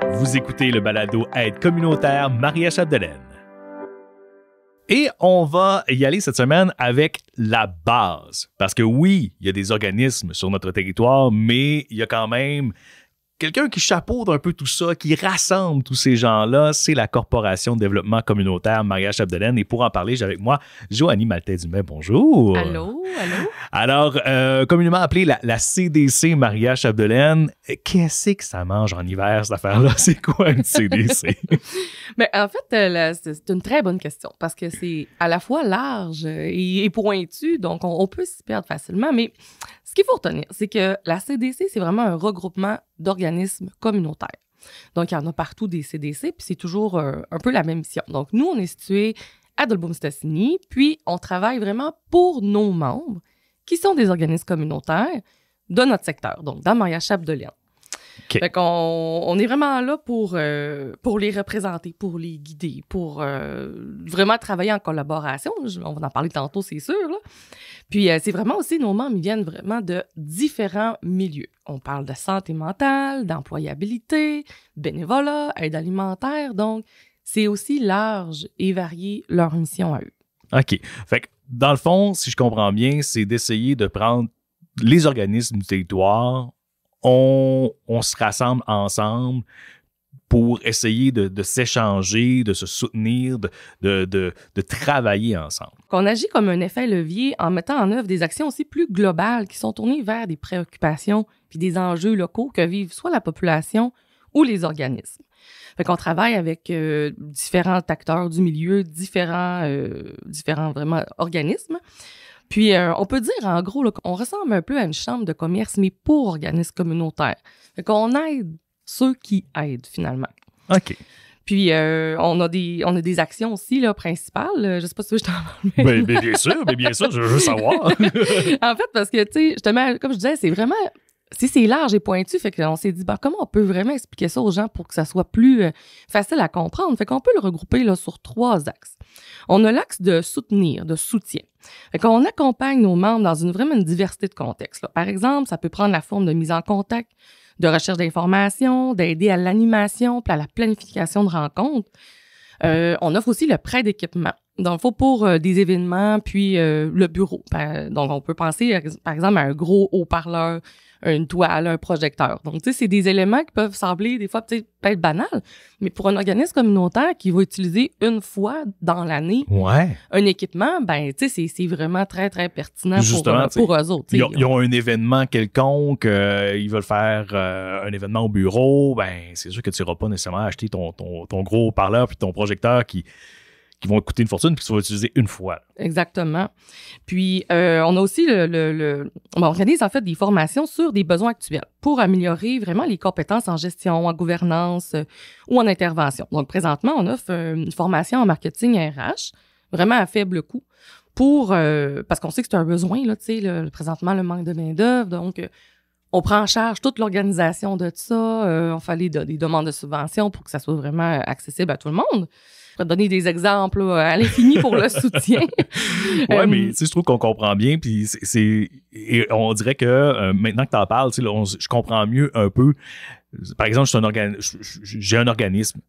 Vous écoutez le balado Aide communautaire Maria Chapdelaine. Et on va y aller cette semaine avec la base. Parce que oui, il y a des organismes sur notre territoire, mais il y a quand même quelqu'un qui chapeaute un peu tout ça, qui rassemble tous ces gens-là, c'est la Corporation de développement communautaire Maria Chapdelaine. Et pour en parler, j'ai avec moi Joanie Maltais-Dumais. Bonjour. Allô. Alors, communément appelée la CDC Maria Chapdelaine, qu'est-ce que ça mange en hiver, cette affaire-là? C'est quoi une CDC? Mais en fait, c'est une très bonne question parce que c'est à la fois large et pointu, donc on peut s'y perdre facilement. Mais ce qu'il faut retenir, c'est que la CDC, c'est vraiment un regroupement d'organismes communautaires. Donc, il y en a partout des CDC, puis c'est toujours un peu la même mission. Donc, nous, on est situé à Dolbeau-Mistassini, puis on travaille vraiment pour nos membres, qui sont des organismes communautaires de notre secteur, donc dans Maria Chapdelaine. Okay. Fait qu'on est vraiment là pour les représenter, pour les guider, pour vraiment travailler en collaboration. On va en parler tantôt, c'est sûr, là. Puis, c'est vraiment aussi, nos membres, ils viennent vraiment de différents milieux. On parle de santé mentale, d'employabilité, bénévolat, aide alimentaire. Donc, c'est aussi large et varié leur mission à eux. OK. Fait que, dans le fond, si je comprends bien, c'est d'essayer de prendre les organismes du territoire, on se rassemble ensemble pour essayer de s'échanger, de se soutenir, de travailler ensemble. On agit comme un effet levier en mettant en œuvre des actions aussi plus globales qui sont tournées vers des préoccupations puis des enjeux locaux que vivent soit la population ou les organismes. Fait qu'on travaille avec différents acteurs du milieu, différents vraiment organismes. Puis, on peut dire, en gros, là, qu'on ressemble un peu à une chambre de commerce, mais pour organismes communautaires. Fait qu'on aide ceux qui aident, finalement. OK. Puis, on a des actions aussi, là, principales. Je sais pas si je t'en parle. Mais bien sûr, je veux savoir. En fait, parce que, tu sais, justement, comme je disais, c'est vraiment... C'est large et pointu, fait qu'on s'est dit, comment on peut vraiment expliquer ça aux gens pour que ça soit plus facile à comprendre? Fait qu'on peut le regrouper là, sur 3 axes. On a l'axe de soutenir, de soutien. Fait qu'on accompagne nos membres dans vraiment une diversité de contextes, là. Par exemple, ça peut prendre la forme de mise en contact, de recherche d'informations, d'aider à l'animation, puis à la planification de rencontres. On offre aussi le prêt d'équipement. Dans le fond, pour des événements, puis le bureau. Donc, on peut penser, par exemple, à un gros haut-parleur, une toile, un projecteur. Donc, tu sais, c'est des éléments qui peuvent sembler, des fois, peut-être banals, mais pour un organisme communautaire qui va utiliser une fois dans l'année un équipement, ben, tu sais, c'est vraiment très, très pertinent pour eux autres. Ils ont un événement quelconque, ils veulent faire un événement au bureau, ben, c'est sûr que tu n'iras pas nécessairement acheter ton gros haut-parleur puis ton projecteur qui vont coûter une fortune puis que tu vas utiliser une fois. Exactement. Puis, on a aussi on organise en fait des formations sur des besoins actuels pour améliorer vraiment les compétences en gestion, en gouvernance ou en intervention. Donc, présentement, on offre une formation en marketing RH, vraiment à faible coût, parce qu'on sait que c'est un besoin, là, tu sais, présentement, le manque de main-d'œuvre. Donc, on prend en charge toute l'organisation de ça. On fait des demandes de subventions pour que ça soit vraiment accessible à tout le monde. Je vais te donner des exemples là, à l'infini pour le soutien. Oui, mais tu sais, je trouve qu'on comprend bien. Puis et on dirait que maintenant que tu en parles, tu sais, je comprends mieux un peu. Par exemple, j'ai un organisme,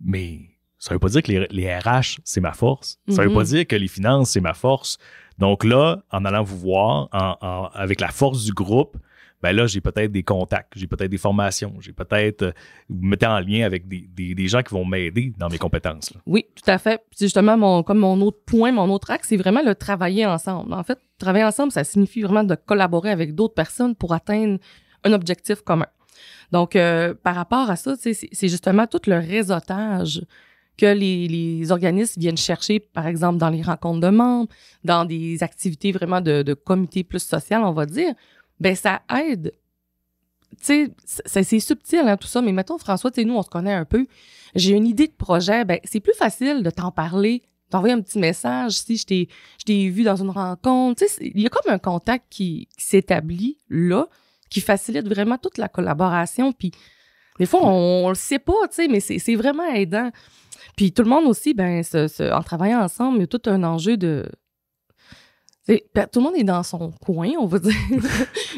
mais ça veut pas dire que les RH, c'est ma force. Ça veut pas dire que les finances, c'est ma force. Donc là, en allant vous voir, avec la force du groupe, ben là, j'ai peut-être des contacts, j'ai peut-être des formations, j'ai peut-être... vous me mettez en lien avec des gens qui vont m'aider dans mes compétences. Là. Oui, tout à fait. Puis justement, comme mon autre point, mon autre axe, c'est vraiment le travailler ensemble. En fait, travailler ensemble, ça signifie vraiment de collaborer avec d'autres personnes pour atteindre un objectif commun. Donc, par rapport à ça, c'est justement tout le réseautage que les organismes viennent chercher, par exemple, dans les rencontres de membres, dans des activités vraiment de comité plus social, on va dire. Ben ça aide. Tu sais, c'est subtil, hein, tout ça, mais mettons, François, tu sais, nous, on se connaît un peu. J'ai une idée de projet, ben c'est plus facile de t'en parler, t'envoyer un petit message si je t'ai vu dans une rencontre. Tu sais, il y a comme un contact qui s'établit là, qui facilite vraiment toute la collaboration. Puis des fois, on le sait pas, tu sais, mais c'est vraiment aidant. Puis tout le monde aussi, ben en travaillant ensemble, il y a tout un enjeu de Tout le monde est dans son coin, on va dire.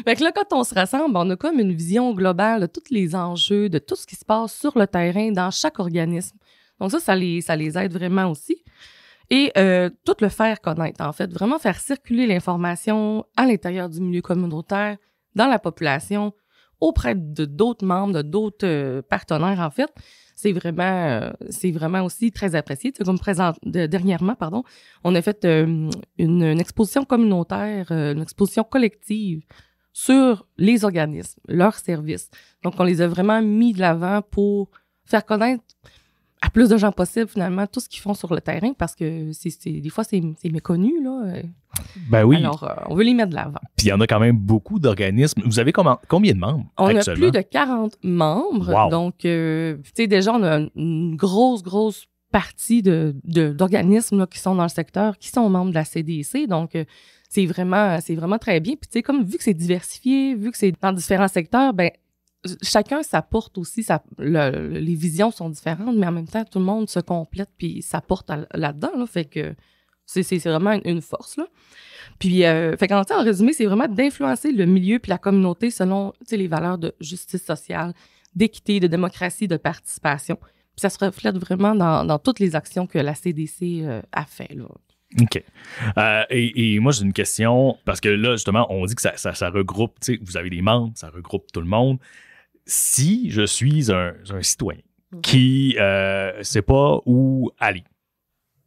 Fait que là, quand on se rassemble, on a comme une vision globale de tous les enjeux, de tout ce qui se passe sur le terrain dans chaque organisme. Donc ça les aide vraiment aussi. Et tout le faire connaître, en fait. Vraiment faire circuler l'information à l'intérieur du milieu communautaire, dans la population, auprès de d'autres membres, de d'autres partenaires, en fait. C'est vraiment aussi très apprécié. C'est comme dernièrement, on a fait une exposition communautaire, une exposition collective sur les organismes, leurs services. Donc, on les a vraiment mis de l'avant pour faire connaître à plus de gens possible, finalement, tout ce qu'ils font sur le terrain, parce que des fois, c'est méconnu, là. Ben oui. Alors, on veut les mettre de l'avant. Puis il y en a quand même beaucoup d'organismes. Vous avez combien de membres actuellement? On a plus de 40 membres. Wow. Donc, tu sais, déjà, on a une grosse partie d'organismes là, qui sont dans le secteur, qui sont membres de la CDC. Donc, c'est vraiment très bien. Puis, tu sais, comme vu que c'est diversifié, vu que c'est dans différents secteurs, ben chacun s'apporte aussi, les visions sont différentes, mais en même temps, tout le monde se complète puis s'apporte là-dedans. Là, fait que c'est vraiment une force. Là. Puis, fait qu'en résumé, c'est vraiment d'influencer le milieu puis la communauté selon les valeurs de justice sociale, d'équité, de démocratie, de participation. Puis ça se reflète vraiment dans toutes les actions que la CDC a fait. Là. OK. Et moi, j'ai une question, parce que là, justement, on dit que ça regroupe, vous avez des membres, ça regroupe tout le monde. Si je suis un citoyen qui ne sait pas où aller,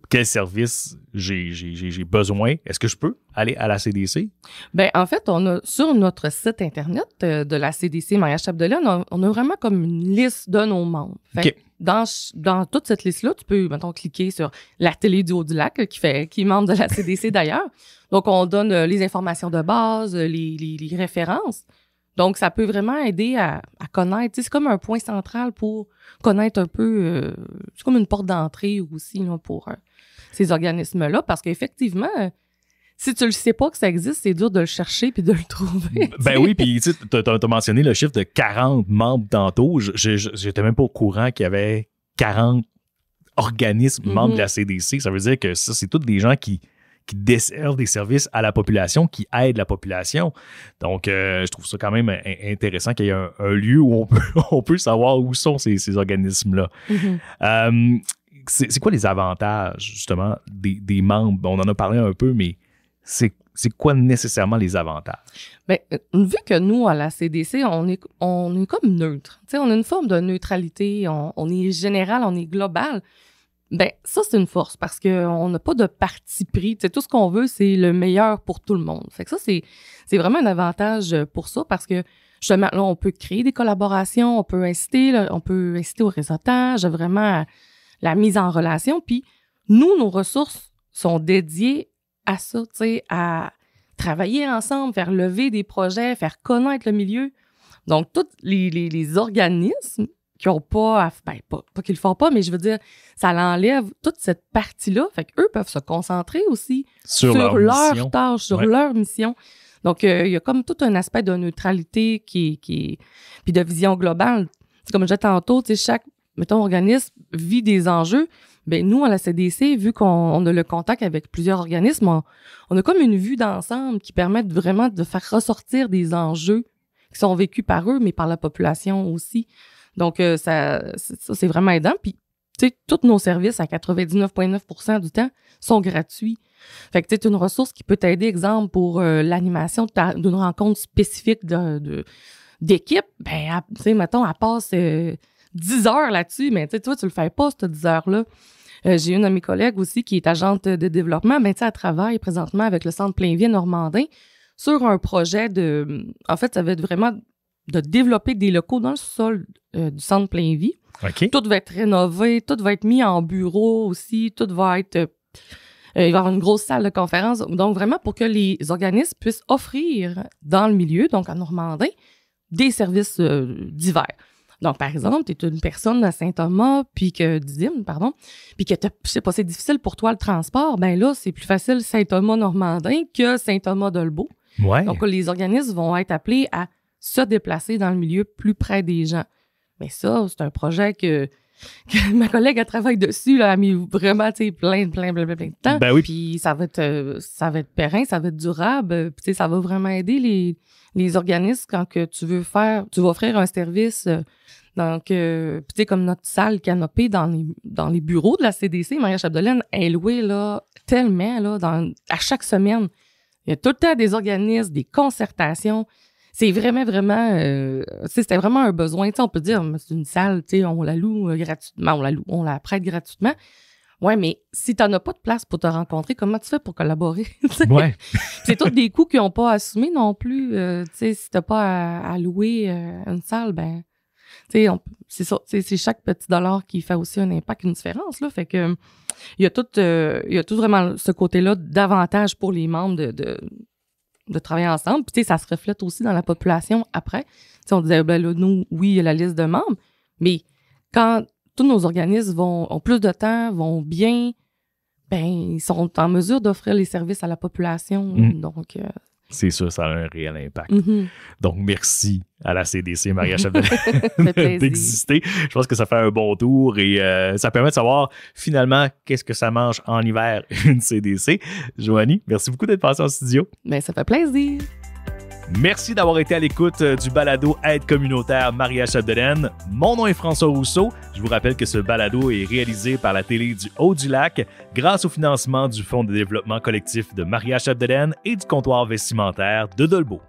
quel service j'ai besoin, est-ce que je peux aller à la CDC? Bien, en fait, on a sur notre site Internet de la CDC Maria-Chapdelaine, on a vraiment comme une liste de nos membres. Fait que dans toute cette liste-là, tu peux, mettons, cliquer sur la télé du Haut-du-Lac, qui est membre de la CDC d'ailleurs. Donc, on donne les informations de base, les références. Donc, ça peut vraiment aider à connaître. C'est comme un point central pour connaître un peu. C'est comme une porte d'entrée aussi là, pour ces organismes-là. Parce qu'effectivement, si tu ne sais pas que ça existe, c'est dur de le chercher puis de le trouver. Ben oui, puis tu as mentionné le chiffre de 40 membres tantôt. J'étais même pas au courant qu'il y avait 40 organismes membres de la CDC. Ça veut dire que ça, c'est tous des gens qui desservent des services à la population, qui aident la population. Donc, je trouve ça quand même intéressant qu'il y ait un lieu où on peut savoir où sont ces organismes-là. C'est quoi les avantages, justement, des membres? On en a parlé un peu, mais c'est quoi nécessairement les avantages? Bien, vu que nous, à la CDC, on est comme neutre. T'sais, on a une forme de neutralité. On est général, on est global. Ben ça, c'est une force parce qu'on n'a pas de parti pris. T'sais, tout ce qu'on veut, c'est le meilleur pour tout le monde. Fait que ça, c'est vraiment un avantage pour ça parce que justement, là, on peut créer des collaborations, on peut inciter au réseautage, vraiment à la mise en relation. Puis nous, nos ressources sont dédiées à ça, tu sais, à travailler ensemble, faire lever des projets, faire connaître le milieu. Donc, tous les organismes qui n'ont pas qu'ils le font pas, mais je veux dire, ça l'enlève toute cette partie-là. Fait qu'eux peuvent se concentrer aussi sur leur tâche, sur leur mission. Donc, il y a comme tout un aspect de neutralité puis de vision globale. T'sais, comme je disais tantôt, chaque, organisme vit des enjeux. Ben nous, à la CDC, vu qu'on a le contact avec plusieurs organismes, on a comme une vue d'ensemble qui permet vraiment de faire ressortir des enjeux qui sont vécus par eux, mais par la population aussi. Donc, ça c'est vraiment aidant. Puis, tu sais, tous nos services, à 99,9% du temps, sont gratuits. Fait que, tu sais, une ressource qui peut t'aider, exemple, pour l'animation d'une rencontre spécifique d'équipe, ben, tu sais, mettons, elle passe 10 heures là-dessus, mais tu sais, toi, tu le fais pas, ces 10 heures-là. J'ai une de mes collègues aussi qui est agente de développement, mais tu sais, elle travaille présentement avec le Centre Plainvie Normandin sur un projet en fait, ça va être vraiment de développer des locaux dans le sol du Centre Plainvie. Okay. Tout va être rénové, tout va être mis en bureau aussi, tout va être... il va y avoir une grosse salle de conférence. Donc, vraiment, pour que les organismes puissent offrir dans le milieu, donc à Normandin, des services divers. Donc, par exemple, tu es une personne à Saint-Thomas, puis que je sais pas, c'est difficile pour toi le transport, ben là, c'est plus facile Saint-Thomas-Normandin que Saint-Thomas-Dolbeau. Ouais. Donc, les organismes vont être appelés à se déplacer dans le milieu plus près des gens. Mais ça, c'est un projet que ma collègue, elle travaille dessus, là, elle a mis vraiment, tu sais, plein de temps. Ben oui. Puis ça va être périn, ça va être durable. Puis tu sais, ça va vraiment aider les organismes quand que tu vas offrir un service. Donc, puis tu sais, comme notre salle canopée dans les bureaux de la CDC, Maria-Chapdelaine est louée, là, tellement, là, à chaque semaine. Il y a tout le temps des organismes, des concertations. C'est vraiment, c'était vraiment un besoin. Tu sais, on peut dire, c'est une salle, tu sais, on la loue gratuitement, on la prête gratuitement. Ouais, mais si t'en as pas de place pour te rencontrer, comment tu fais pour collaborer? Ouais. C'est tous des coûts qu'ils n'ont pas assumés non plus. Tu sais, si t'as pas à louer une salle, ben, tu sais, c'est ça. C'est chaque petit dollar qui fait aussi un impact, une différence, là. Fait que, il y a tout vraiment ce côté-là d'avantage pour les membres de travailler ensemble. Puis, tu sais, ça se reflète aussi dans la population après. Tu sais, on disait, ben là, nous, oui, il y a la liste de membres, mais quand tous nos organismes ont plus de temps, vont bien, ben, ils sont en mesure d'offrir les services à la population. Donc, c'est sûr, ça a un réel impact. Mm-hmm. Donc, merci à la CDC, Maria-Chapdelaine, d'exister. Je pense que ça fait un bon tour et ça permet de savoir finalement qu'est-ce que ça mange en hiver, une CDC. Joanie, merci beaucoup d'être passée en studio. Ben, ça fait plaisir. Merci d'avoir été à l'écoute du balado Aide communautaire Maria-Chapdelaine. Mon nom est François Rousseau. Je vous rappelle que ce balado est réalisé par la télé du Haut-du-Lac grâce au financement du Fonds de développement collectif de Maria-Chapdelaine et du comptoir vestimentaire de Dolbeau.